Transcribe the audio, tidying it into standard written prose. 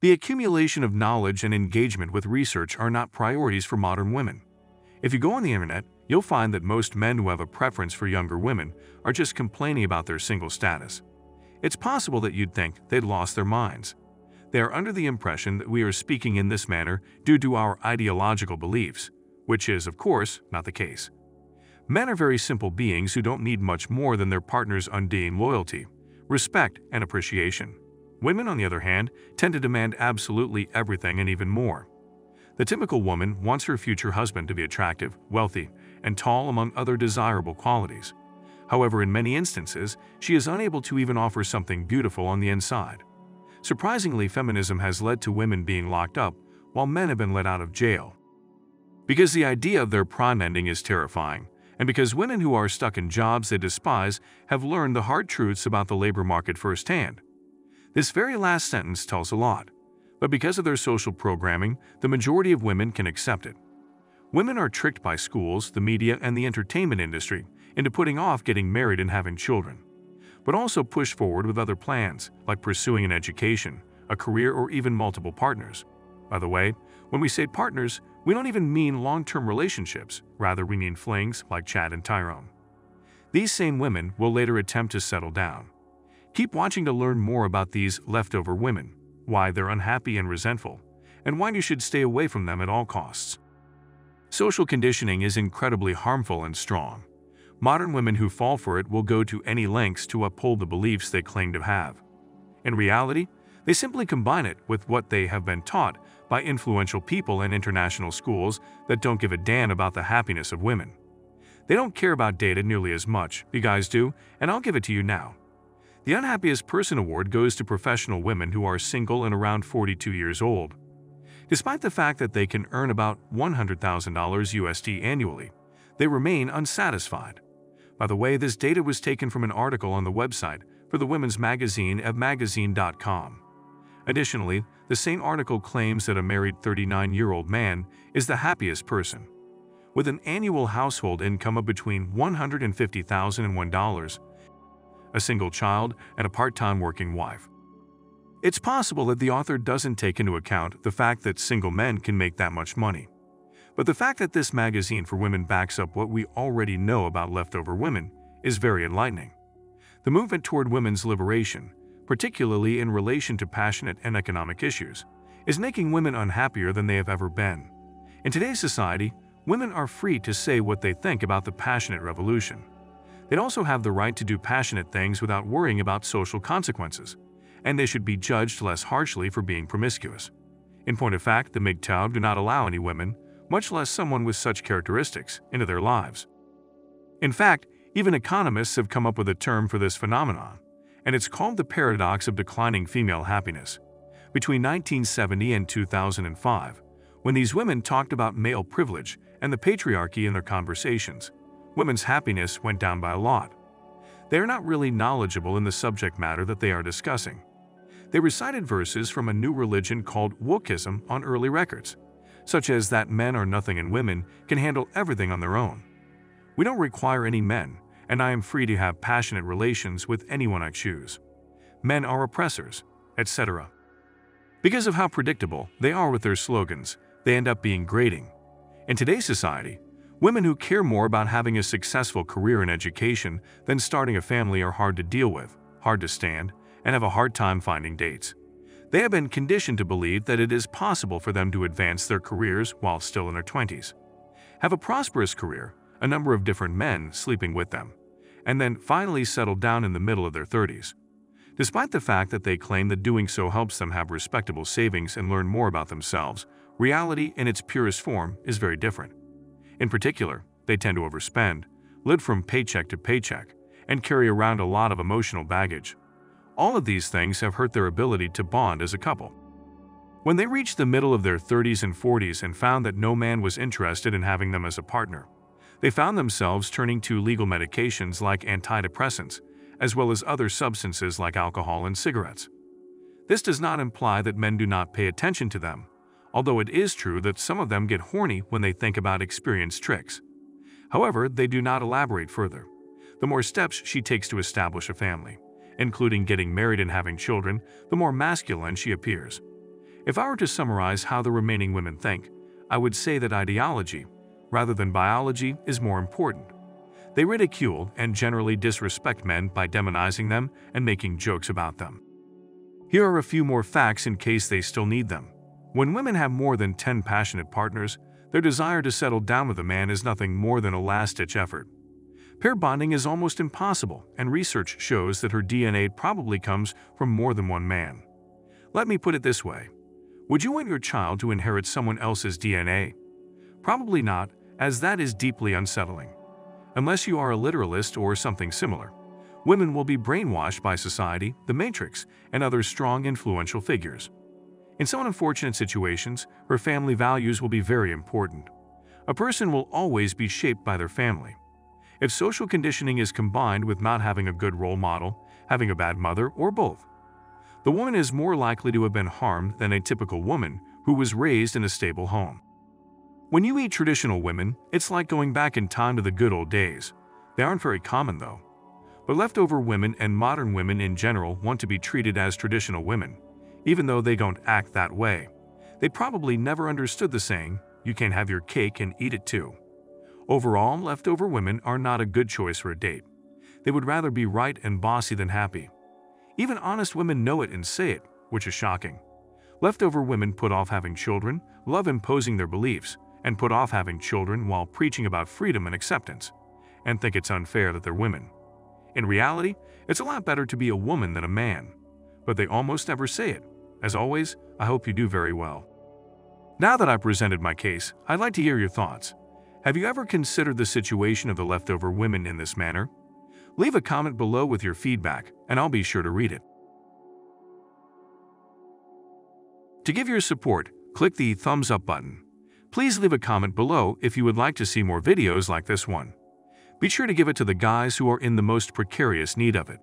The accumulation of knowledge and engagement with research are not priorities for modern women. If you go on the internet, you'll find that most men who have a preference for younger women are just complaining about their single status. It's possible that you'd think they'd lost their minds. They are under the impression that we are speaking in this manner due to our ideological beliefs, which is, of course, not the case. Men are very simple beings who don't need much more than their partner's undying loyalty, respect, and appreciation. Women, on the other hand, tend to demand absolutely everything and even more. The typical woman wants her future husband to be attractive, wealthy, and tall, among other desirable qualities. However, in many instances, she is unable to even offer something beautiful on the inside. Surprisingly, feminism has led to women being locked up while men have been let out of jail. Because the idea of their prime ending is terrifying, and because women who are stuck in jobs they despise have learned the hard truths about the labor market firsthand. This very last sentence tells a lot, but because of their social programming, the majority of women can accept it. Women are tricked by schools, the media, and the entertainment industry into putting off getting married and having children, but also pushed forward with other plans, like pursuing an education, a career, or even multiple partners. By the way, when we say partners, we don't even mean long-term relationships, rather we mean flings like Chad and Tyrone. These same women will later attempt to settle down. Keep watching to learn more about these leftover women, why they're unhappy and resentful, and why you should stay away from them at all costs. Social conditioning is incredibly harmful and strong. Modern women who fall for it will go to any lengths to uphold the beliefs they claim to have. In reality, they simply combine it with what they have been taught by influential people in international schools that don't give a damn about the happiness of women. They don't care about data nearly as much, you guys do, and I'll give it to you now. The Unhappiest Person Award goes to professional women who are single and around 42 years old. Despite the fact that they can earn about $100,000 USD annually, they remain unsatisfied. By the way, this data was taken from an article on the website for the women's magazine at magazine.com. Additionally, the same article claims that a married 39-year-old man is the happiest person, with an annual household income of between $150,000 and $1, a single child, and a part-time working wife. It's possible that the author doesn't take into account the fact that single men can make that much money. But the fact that this magazine for women backs up what we already know about leftover women is very enlightening. The movement toward women's liberation, particularly in relation to passionate and economic issues, is making women unhappier than they have ever been. In today's society, women are free to say what they think about the passionate revolution. They also have the right to do passionate things without worrying about social consequences, and they should be judged less harshly for being promiscuous. In point of fact, the MGTOW do not allow any women, much less someone with such characteristics, into their lives. In fact, even economists have come up with a term for this phenomenon, and it's called the paradox of declining female happiness. Between 1970 and 2005, when these women talked about male privilege and the patriarchy in their conversations, women's happiness went down by a lot. They are not really knowledgeable in the subject matter that they are discussing. They recited verses from a new religion called wokeism on early records, such as that men are nothing and women can handle everything on their own. We don't require any men, and I am free to have passionate relations with anyone I choose. Men are oppressors, etc. Because of how predictable they are with their slogans, they end up being grating. In today's society, women who care more about having a successful career in education than starting a family are hard to deal with, hard to stand, and have a hard time finding dates. They have been conditioned to believe that it is possible for them to advance their careers while still in their 20s, have a prosperous career, a number of different men sleeping with them, and then finally settle down in the middle of their 30s. Despite the fact that they claim that doing so helps them have respectable savings and learn more about themselves, reality in its purest form is very different. In particular, they tend to overspend, live from paycheck to paycheck, and carry around a lot of emotional baggage. All of these things have hurt their ability to bond as a couple. When they reached the middle of their 30s and 40s and found that no man was interested in having them as a partner, they found themselves turning to legal medications like antidepressants, as well as other substances like alcohol and cigarettes. This does not imply that men do not pay attention to them, although it is true that some of them get horny when they think about experienced tricks. However, they do not elaborate further. The more steps she takes to establish a family, including getting married and having children, the more masculine she appears. If I were to summarize how the remaining women think, I would say that ideology, rather than biology, is more important. They ridicule and generally disrespect men by demonizing them and making jokes about them. Here are a few more facts in case they still need them. When women have more than 10 passionate partners, their desire to settle down with a man is nothing more than a last-ditch effort. Pair bonding is almost impossible, and research shows that her DNA probably comes from more than one man. Let me put it this way. Would you want your child to inherit someone else's DNA? Probably not, as that is deeply unsettling. Unless you are a literalist or something similar, women will be brainwashed by society, the Matrix, and other strong, influential figures. In some unfortunate situations, her family values will be very important. A person will always be shaped by their family. If social conditioning is combined with not having a good role model, having a bad mother, or both, the woman is more likely to have been harmed than a typical woman who was raised in a stable home. When you eat traditional women, it's like going back in time to the good old days. They aren't very common though. But leftover women and modern women in general want to be treated as traditional women, even though they don't act that way. They probably never understood the saying, "You can't have your cake and eat it too." Overall, leftover women are not a good choice for a date. They would rather be right and bossy than happy. Even honest women know it and say it, which is shocking. Leftover women put off having children, love imposing their beliefs, and put off having children while preaching about freedom and acceptance, and think it's unfair that they're women. In reality, it's a lot better to be a woman than a man, but they almost never say it. As always, I hope you do very well. Now that I've presented my case, I'd like to hear your thoughts. Have you ever considered the situation of the leftover women in this manner? Leave a comment below with your feedback, and I'll be sure to read it. To give your support, click the thumbs up button. Please leave a comment below if you would like to see more videos like this one. Be sure to give it to the guys who are in the most precarious need of it.